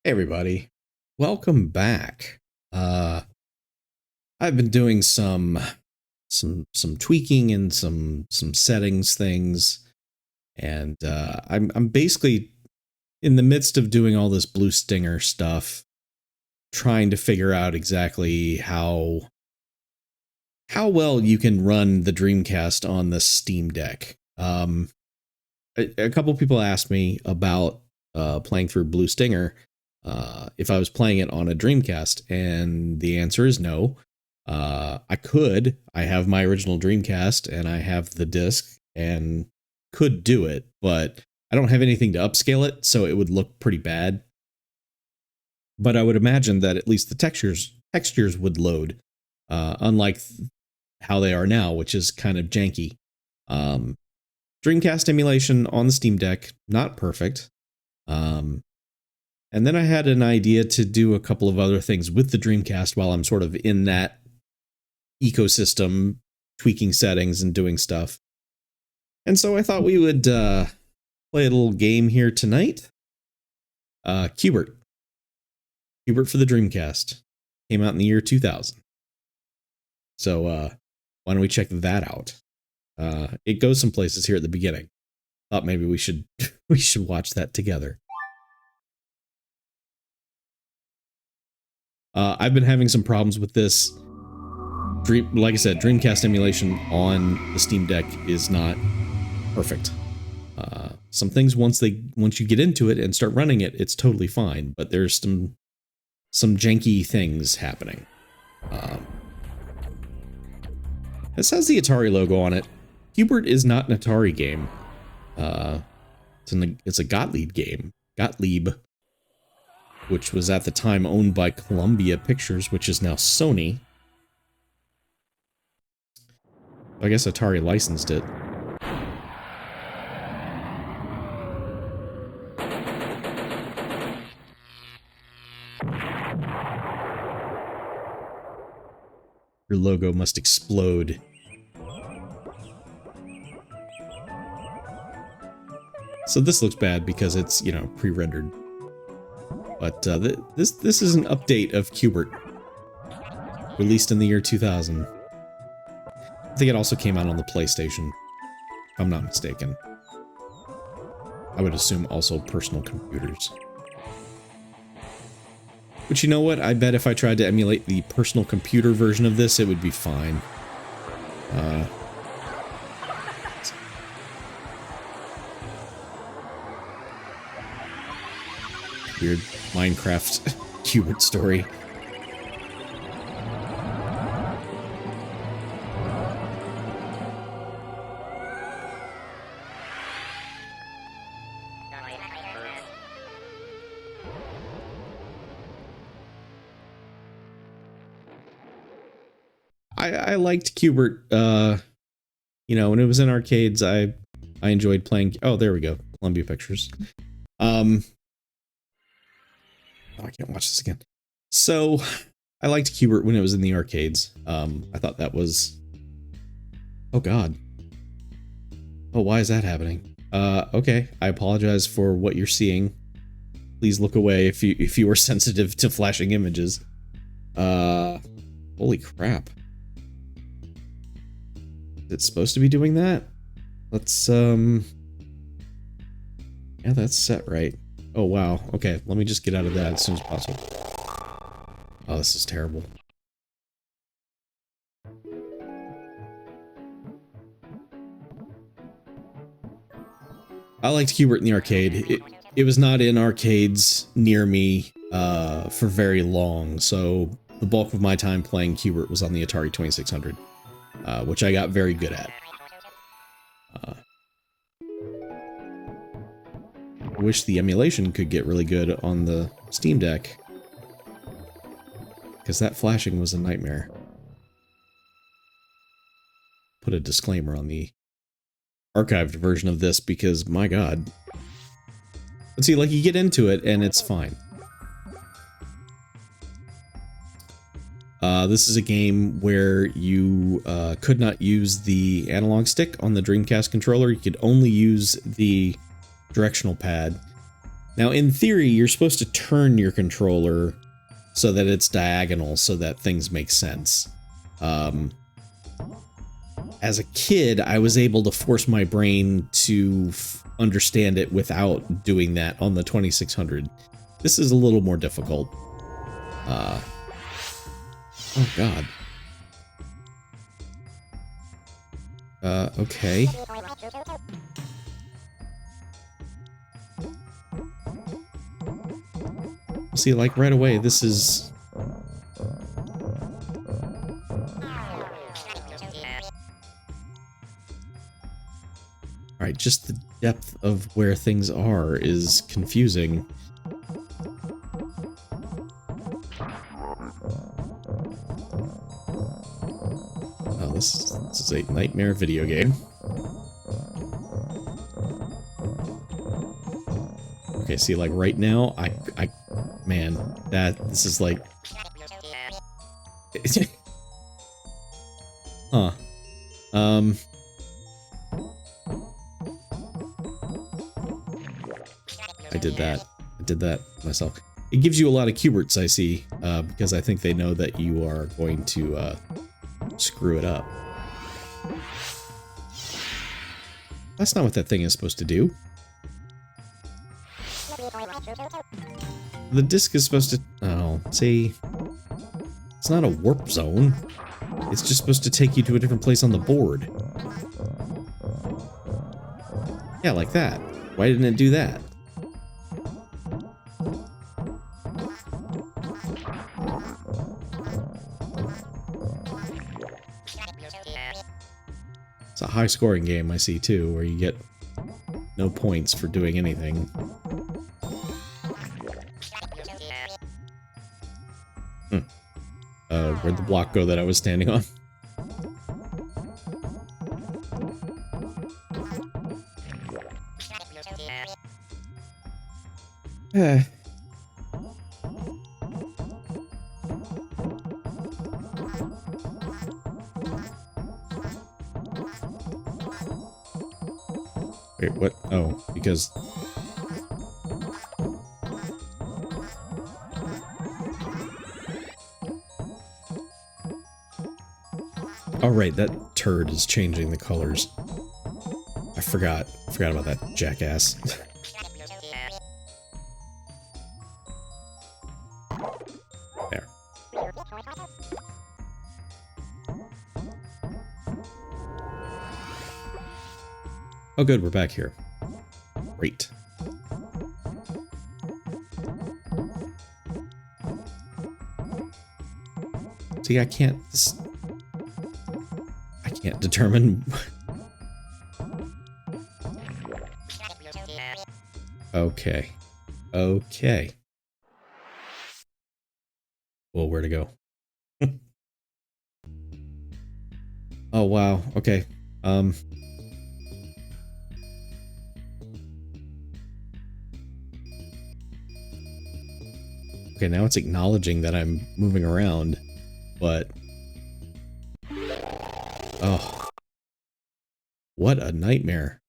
Hey everybody, welcome back. I've been doing some tweaking and some settings things, and I'm basically in the midst of doing all this Blue Stinger stuff, trying to figure out exactly how well you can run the Dreamcast on the Steam Deck. A couple people asked me about playing through Blue Stinger. If I was playing it on a Dreamcast, and the answer is no. I could. I have my original Dreamcast, and I have the disc, and could do it, but I don't have anything to upscale it, so it would look pretty bad. But I would imagine that at least the textures would load, unlike how they are now, which is kind of janky. Dreamcast emulation on the Steam Deck, not perfect. And then I had an idea to do a couple of other things with the Dreamcast while I'm sort of in that ecosystem, tweaking settings and doing stuff. And so I thought we would play a little game here tonight. Q Bert. Q Bert for the Dreamcast. Came out in the year 2000. So why don't we check that out? It goes some places here at the beginning. Thought maybe we should watch that together. I've been having some problems with this. Like I said, Dreamcast emulation on the Steam Deck is not perfect. Some things once you get into it and start running it, it's totally fine. But there's some janky things happening. This has the Atari logo on it. Q Bert is not an Atari game. It's a Gottlieb game. Gottlieb. Which was at the time owned by Columbia Pictures, which is now Sony. I guess Atari licensed it. Your logo must explode. So this looks bad because it's, pre-rendered. But this is an update of Q Bert, released in the year 2000. I think it also came out on the PlayStation, if I'm not mistaken. I would assume also personal computers. But you know what? I bet if I tried to emulate the personal computer version of this, it would be fine. Weird Minecraft Q Bert story. I liked Q Bert, when it was in arcades. I enjoyed playing. Oh, there we go. Columbia Pictures. I can't watch this again. So, I liked Q Bert when it was in the arcades. I thought that was... Oh god. Oh, why is that happening? Okay. I apologize for what you're seeing. Please look away if you are sensitive to flashing images. Holy crap. Is it supposed to be doing that? Let's, yeah, that's set right. Oh, wow. Okay, let me just get out of that as soon as possible. Oh, this is terrible. I liked Q Bert in the arcade. It was not in arcades near me for very long, so the bulk of my time playing Q Bert was on the Atari 2600, which I got very good at. I wish the emulation could get really good on the Steam Deck, because that flashing was a nightmare. Put a disclaimer on the archived version of this because, my god. But see, like, you get into it and it's fine. This is a game where you could not use the analog stick on the Dreamcast controller. You could only use the directional pad. Now, in theory, you're supposed to turn your controller so that it's diagonal so that things make sense. As a kid, I was able to force my brain to understand it without doing that on the 2600. This is a little more difficult. Oh, God. Okay. See, like, right away, this is... Alright, just the depth of where things are is confusing. Oh, this is a nightmare video game. Okay, see, like, right now, man, this is like... Huh. I did that myself. It gives you a lot of Q Berts, I see, because I think they know that you are going to, screw it up. That's not what that thing is supposed to do. The disc is supposed to... Oh, see... It's not a warp zone. It's just supposed to take you to a different place on the board. Yeah, like that. Why didn't it do that? It's a high-scoring game, I see, too, where you get no points for doing anything. Where'd the block go that I was standing on? Wait, what? Oh, because... Oh, right, that turd is changing the colors. I forgot about that jackass. There. Oh good, we're back here. Great. See, I can't determine... Okay. Okay. Well, where to go? Oh, wow. Okay. Okay, now it's acknowledging that I'm moving around, but... Oh. What a nightmare.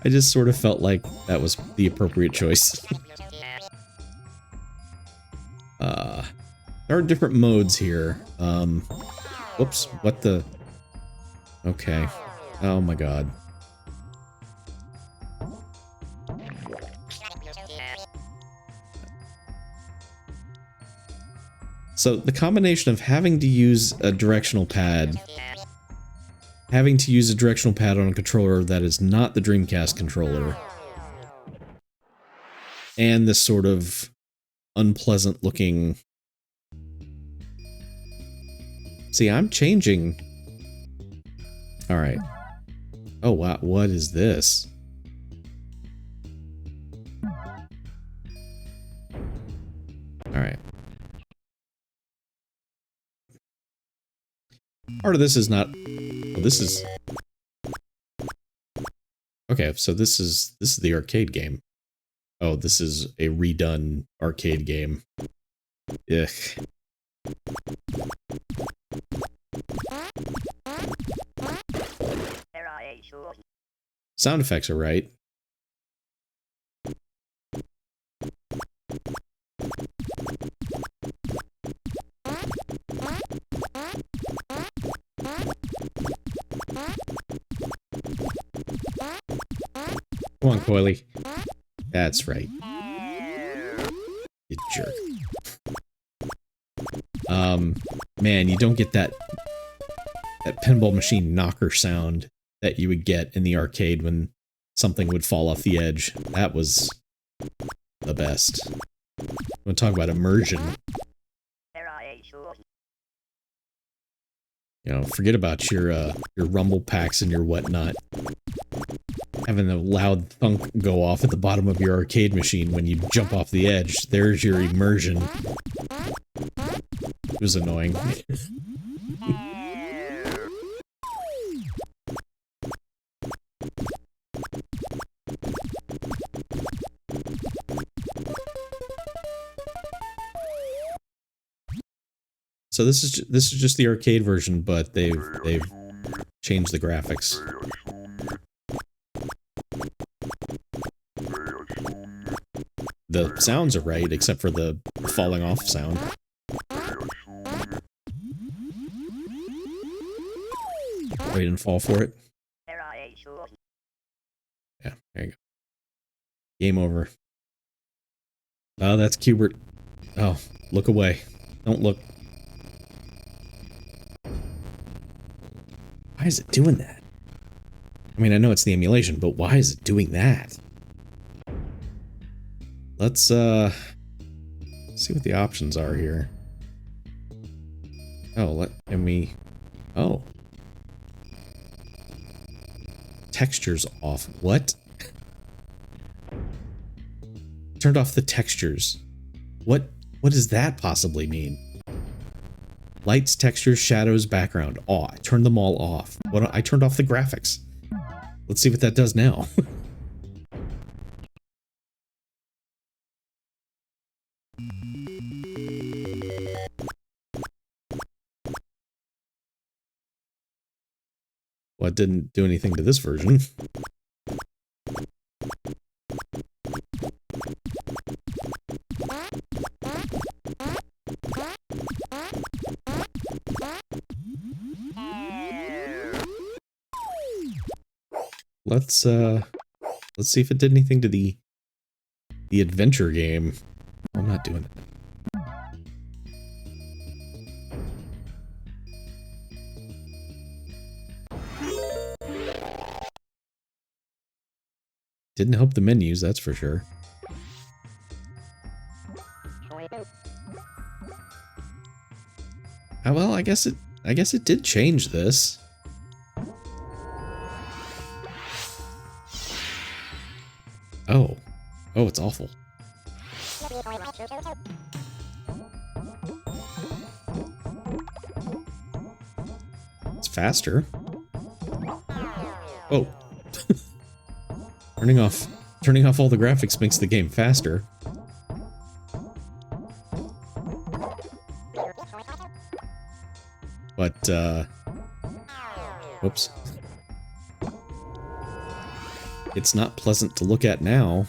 I just sort of felt like that was the appropriate choice. There are different modes here. Whoops, what the... Okay. Oh my god. So the combination of having to use a directional pad, having to use a directional pad on a controller that is not the Dreamcast controller, and this sort of unpleasant looking... See, I'm changing. Alright. Oh wow, what is this? Alright. Part of this is not... Oh, this is... Okay, so this is the arcade game. Oh, this is a redone arcade game. Ugh. Sound effects are right. Come on, Coily. That's right. You jerk. Man, you don't get that pinball machine knocker sound that you would get in the arcade when something would fall off the edge. That was the best. I'm gonna talk about immersion. You know, forget about your rumble packs and your whatnot. Having a loud thunk go off at the bottom of your arcade machine when you jump off the edge. There's your immersion. It was annoying. So this is just the arcade version, but they've changed the graphics. The sounds are right, except for the falling off sound. Oh, you didn't fall for it? Yeah, there you go. Game over. Oh, that's Q Bert. Oh, look away. Don't look. Why is it doing that? I mean, I know it's the emulation, but why is it doing that? Let's, see what the options are here. Oh, oh. Textures off. What? Turned off the textures. What does that possibly mean? Lights, textures, shadows, background. Oh, I turned them all off. I turned off the graphics. Let's see what that does now. Well, it didn't do anything to this version. Let's see if it did anything to the adventure game. I'm not doing it. Didn't help the menus, that's for sure. Oh, well, I guess it did change this. Oh. Oh, it's awful. It's faster. Oh. Turning off all the graphics makes the game faster. But, whoops. It's not pleasant to look at now.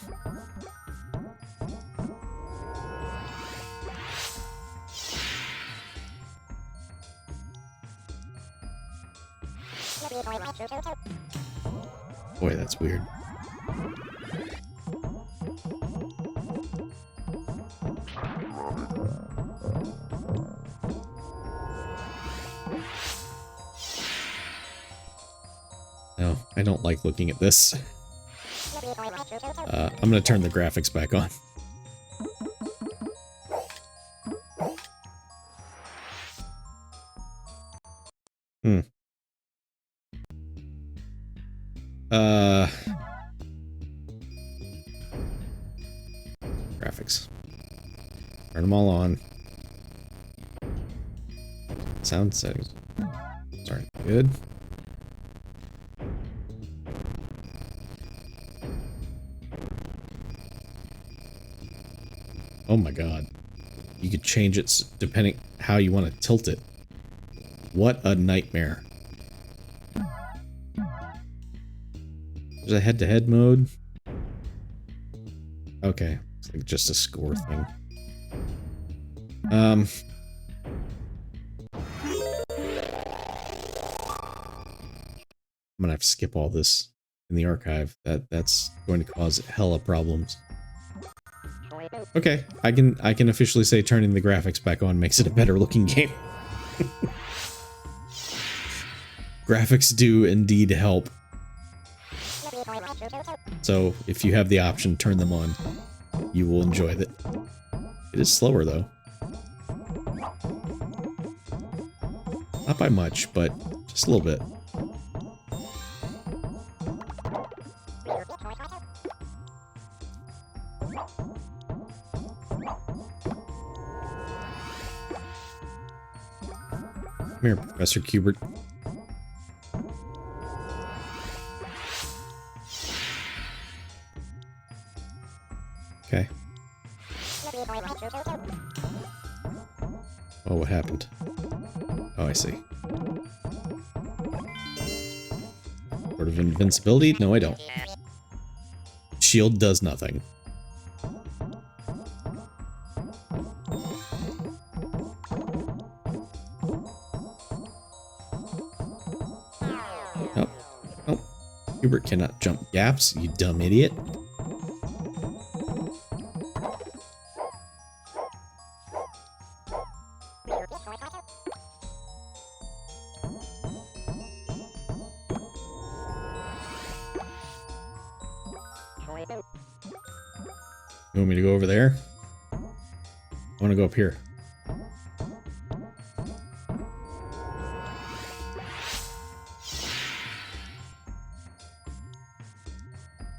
Boy, that's weird. No, I don't like looking at this. I'm gonna turn the graphics back on. Graphics. Turn them all on. Sound settings. Sorry, good. Oh my god. You could change it depending how you want to tilt it. What a nightmare. There's a head-to-head mode. Okay. It's like just a score thing. I'm gonna have to skip all this in the archive. That's going to cause hella problems. Okay, I can officially say turning the graphics back on makes it a better looking game. Graphics do indeed help. So if you have the option, turn them on. You will enjoy it. It is slower though. Not by much, but just a little bit. Come here, Professor Q Bert. Okay. Oh, what happened? Oh, I see. Sort of invincibility? No, I don't. Shield does nothing. Oh, oh. Hubert cannot jump gaps, you dumb idiot. You want me to go over there? I want to go up here.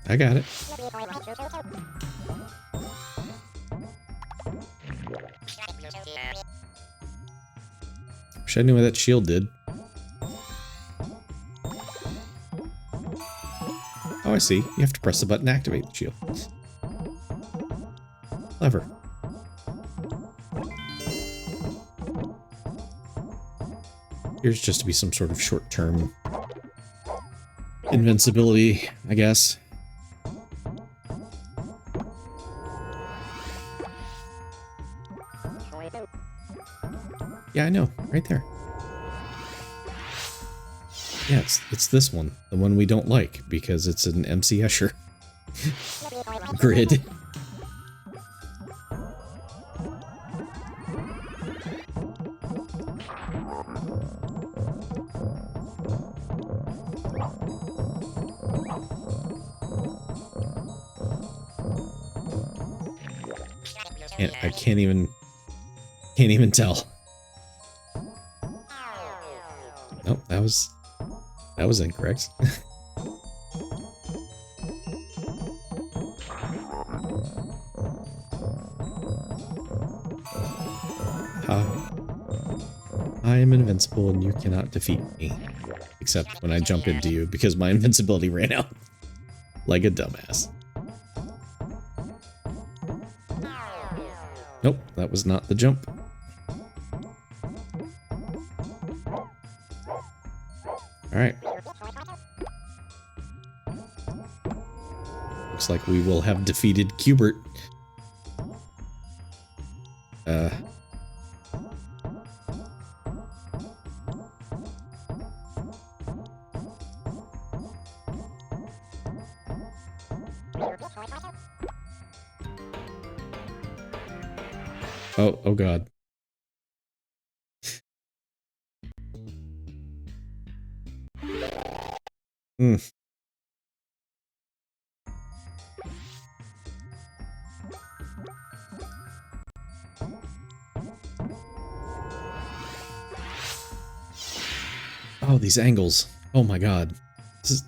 I got it. Wish I knew what that shield did. Oh, I see. You have to press the button to activate the shield. Clever. Here's just to be some sort of short-term invincibility, I guess. Yeah, I know. Right there. Yeah, it's this one. The one we don't like, because it's an MC Escher grid. I can't even tell. Nope, that was incorrect. I am invincible and you cannot defeat me. Except when I jump into you because my invincibility ran out. Like a dumbass. Nope, that was not the jump. Alright. Looks like we will have defeated Q Bert. Oh god. Oh, these angles. Oh my god. This is...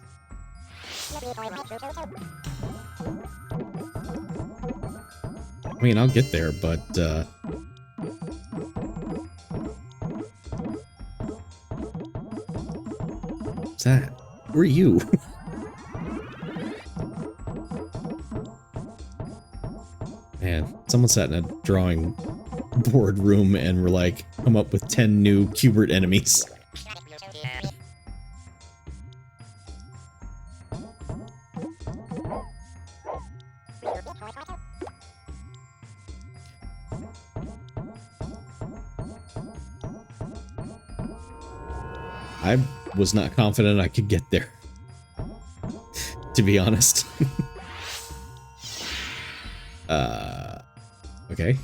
I mean, I'll get there, but, what's that? Who are you? Man, Someone sat in a drawing board room and were like, come up with 10 new Q Bert enemies. I was not confident I could get there, to be honest. Okay.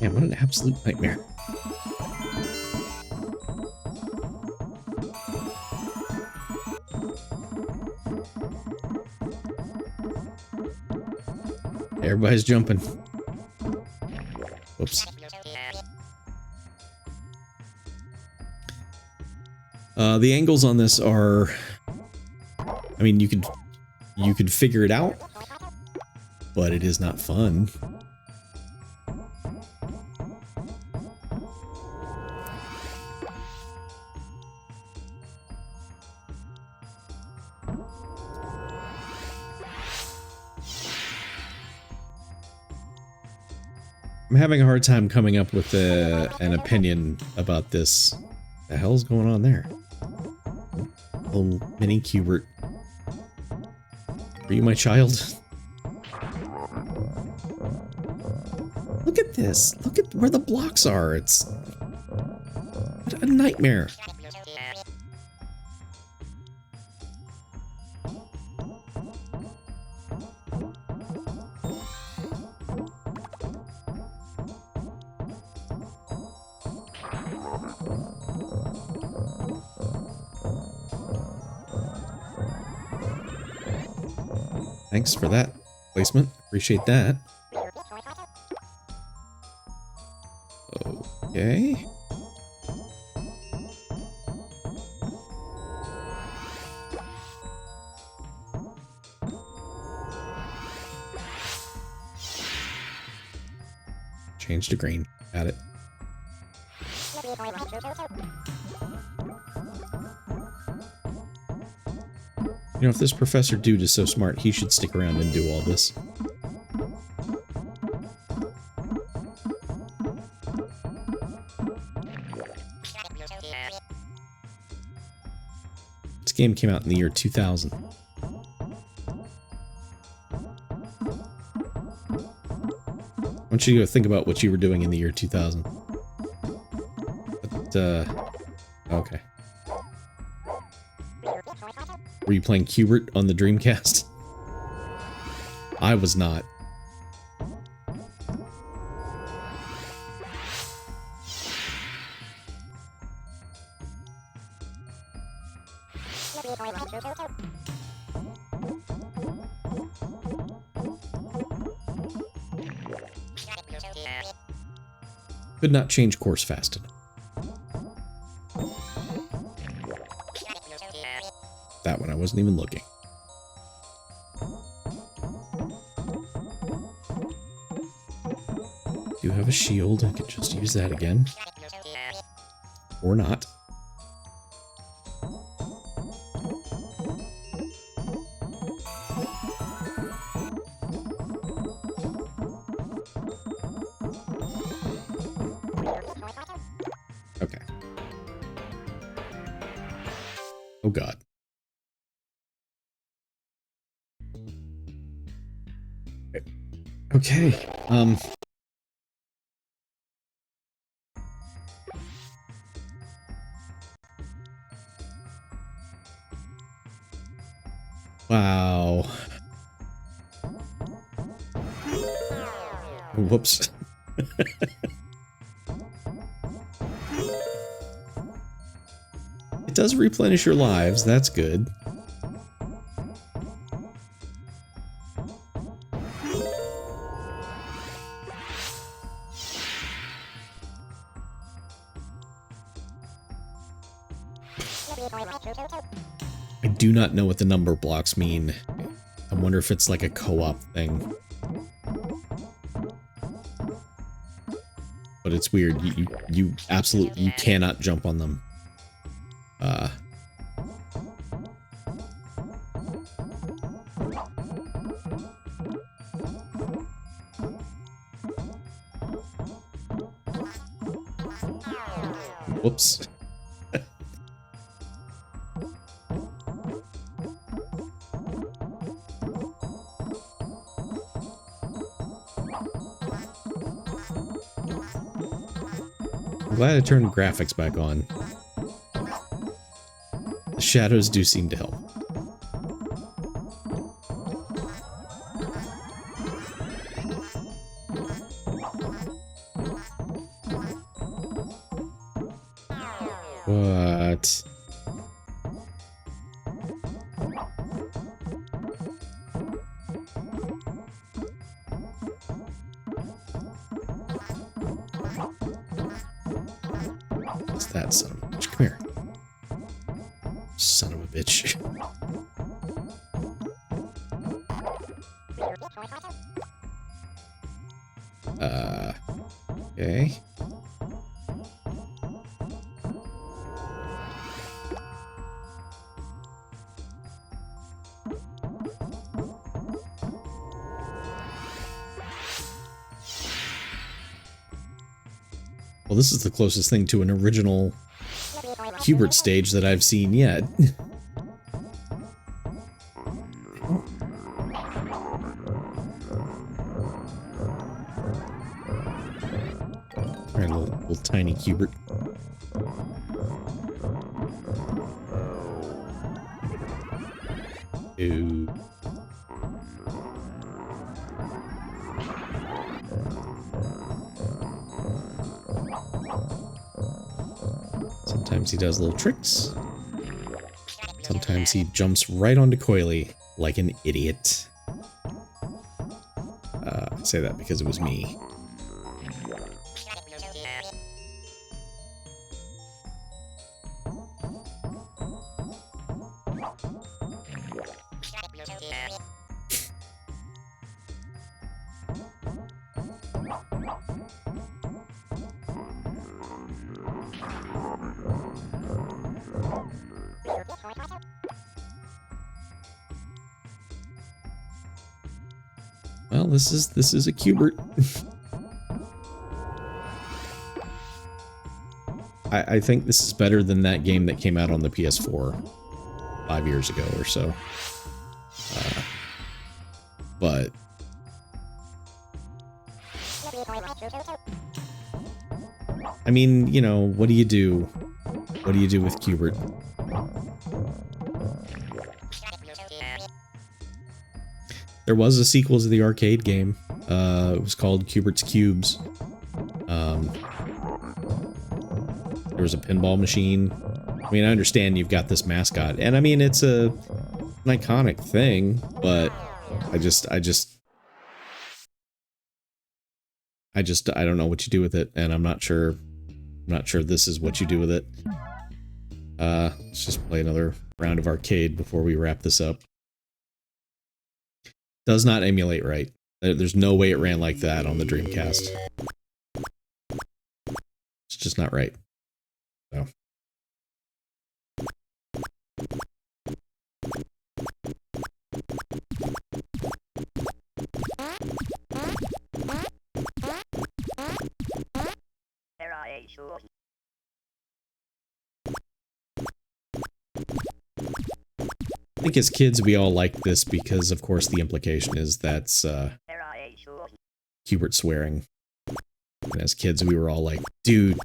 Man, what an absolute nightmare. Everybody's jumping. Whoops. The angles on this are, I mean, you could figure it out, but it is not fun. I'm having a hard time coming up with an opinion about this. The hell's going on there? Little mini Q Bert. Are you my child? Look at this. Look at where the blocks are. It's a nightmare. Thanks for that placement. Appreciate that. Okay. Change to green. Got it. You know, if this Professor Dude is so smart, he should stick around and do all this. This game came out in the year 2000. I want you to go think about what you were doing in the year 2000. But, okay. Were you playing Q Bert on the Dreamcast? I was not. Could not change course fast enough. That one I wasn't even looking. Do have a shield. I could just use that again. Or not. Okay. Oh God. Okay. Wow. Whoops. It does replenish your lives. That's good. I do not know what the number blocks mean. I wonder if it's like a co-op thing. But it's weird. You absolutely, you cannot jump on them. Whoops. I'm glad I turned graphics back on. The shadows do seem to help. What? What's that son of a bitch? Come here. Son of a bitch. Okay. Well, this is the closest thing to an original Q Bert stage that I've seen yet. Alright, little tiny Q Bert. Ooh. Sometimes he does little tricks. Sometimes he jumps right onto Coily like an idiot. I say that because it was me. Well, this is a Q Bert. I think this is better than that game that came out on the PS4 5 years ago or so. But I mean, you know, what do you do? What do you do with Q Bert? There was a sequel to the arcade game. It was called Q Bert's Cubes. There was a pinball machine. I mean, I understand you've got this mascot, and I mean, it's an iconic thing, but I don't know what you do with it, and I'm not sure this is what you do with it. Let's just play another round of arcade before we wrap this up. Does not emulate right. There's no way it ran like that on the Dreamcast. It's just not right. So. I think as kids we all like this because, of course, the implication is that's Q Bert swearing. And as kids we were all like, dude,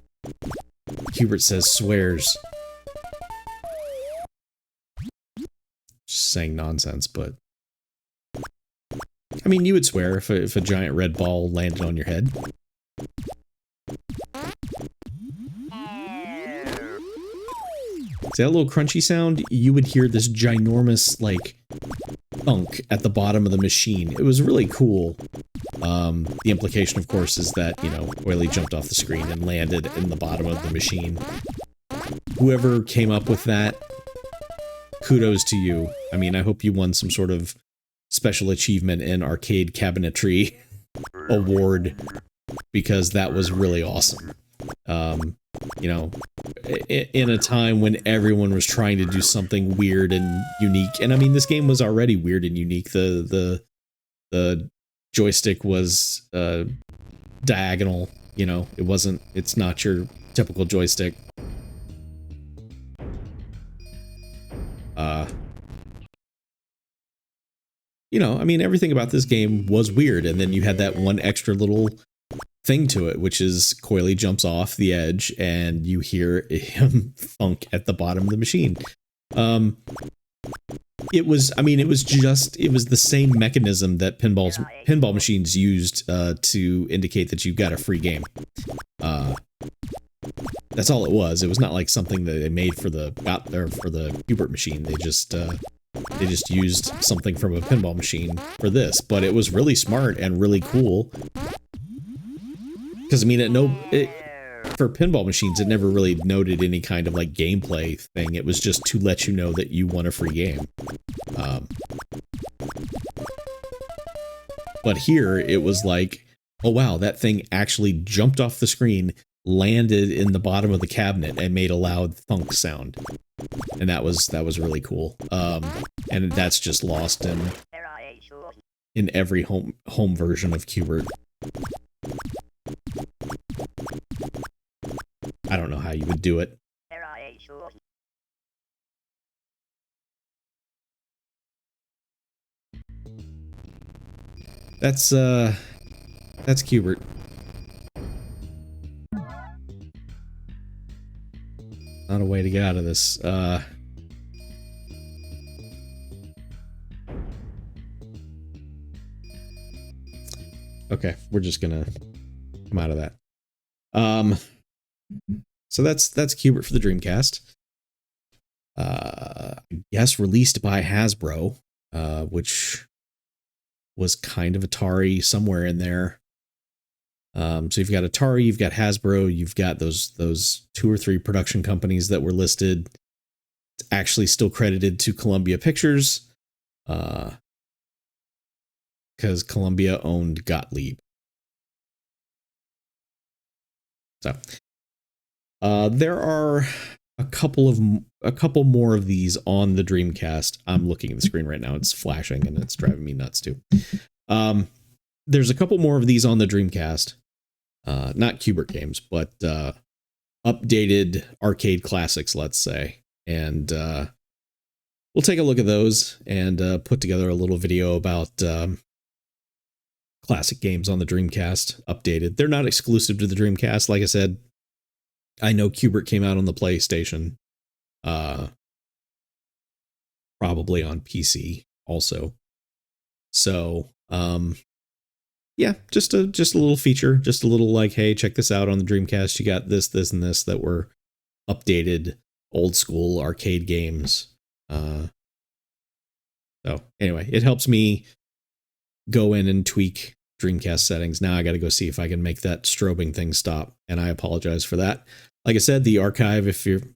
Q Bert says swears. Just saying nonsense, but... I mean, you would swear if a giant red ball landed on your head. See that little crunchy sound? You would hear this ginormous, like, thunk at the bottom of the machine. It was really cool. The implication, of course, is that, you know, Coily jumped off the screen and landed in the bottom of the machine. Whoever came up with that, kudos to you. I mean, I hope you won some sort of special achievement in arcade cabinetry award, because that was really awesome. You know, in a time when everyone was trying to do something weird and unique, and I mean, this game was already weird and unique. The joystick was diagonal. You know, it's not your typical joystick. You know, I mean, everything about this game was weird, and then you had that one extra little thing to it, which is Coily jumps off the edge and you hear him thunk at the bottom of the machine. It was the same mechanism that pinball machines used to indicate that you got a free game. That's all it was. It was not like something that they made for the Q Bert machine. They just used something from a pinball machine for this, but it was really smart and really cool. Because I mean, for pinball machines, it never really noted any kind of like gameplay thing. It was just to let you know that you won a free game. But here it was like, oh wow, that thing actually jumped off the screen, landed in the bottom of the cabinet, and made a loud thunk sound. And that was really cool. And that's just lost in every home version of Q Bert. I don't know how you would do it. That's Q Bert. Not a way to get out of this. Okay, we're just gonna come out of that. So that's Q Bert for the Dreamcast. I guess released by Hasbro, which was kind of Atari somewhere in there. So you've got Atari, you've got Hasbro, you've got those 2 or 3 production companies that were listed. It's actually still credited to Columbia Pictures, because Columbia owned Gottlieb. So there are a couple more of these on the Dreamcast. I'm looking at the screen right now. It's flashing and it's driving me nuts too. There's a couple more of these on the Dreamcast. Not Q Bert games, but updated arcade classics, let's say. And we'll take a look at those and put together a little video about classic games on the Dreamcast updated. They're not exclusive to the Dreamcast. Like I said, I know Q Bert came out on the PlayStation, probably on PC also. So, yeah, just a little feature, just a little like, hey, check this out on the Dreamcast. You got this, and this that were updated, old school arcade games. So anyway, it helps me go in and tweak Dreamcast settings. Now I got to go see if I can make that strobing thing stop, and I apologize for that. Like I said, the archive,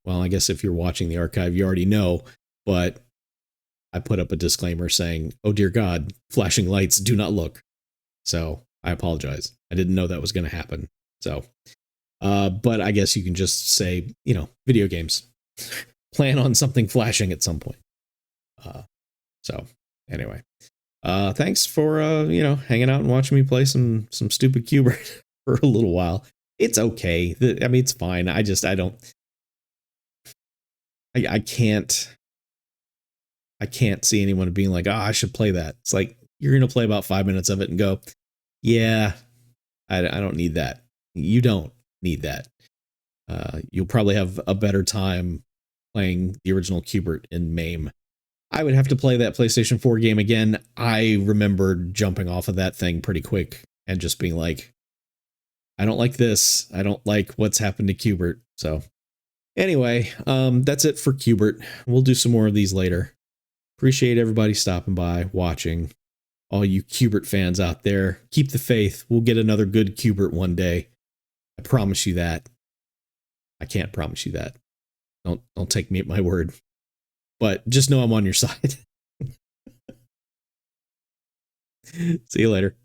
I guess if you're watching the archive, you already know, but I put up a disclaimer saying, oh dear God, flashing lights, do not look. So I apologize. I didn't know that was going to happen. So, but I guess you can just say, video games, plan on something flashing at some point. So anyway, thanks for, hanging out and watching me play some stupid Q Bert for a little while. It's okay. I mean, it's fine. I can't see anyone being like, I should play that. It's like, you're going to play about 5 minutes of it and go, yeah, I don't need that. You don't need that. You'll probably have a better time playing the original Q Bert in MAME. I would have to play that PlayStation 4 game again. I remember jumping off of that thing pretty quick and just being like, I don't like this. I don't like what's happened to Q Bert. So anyway, that's it for Q Bert. We'll do some more of these later. Appreciate everybody stopping by, watching. All you Q Bert fans out there, keep the faith. We'll get another good Q Bert one day. I promise you that. I can't promise you that. Don't take me at my word. but just know I'm on your side. See you later.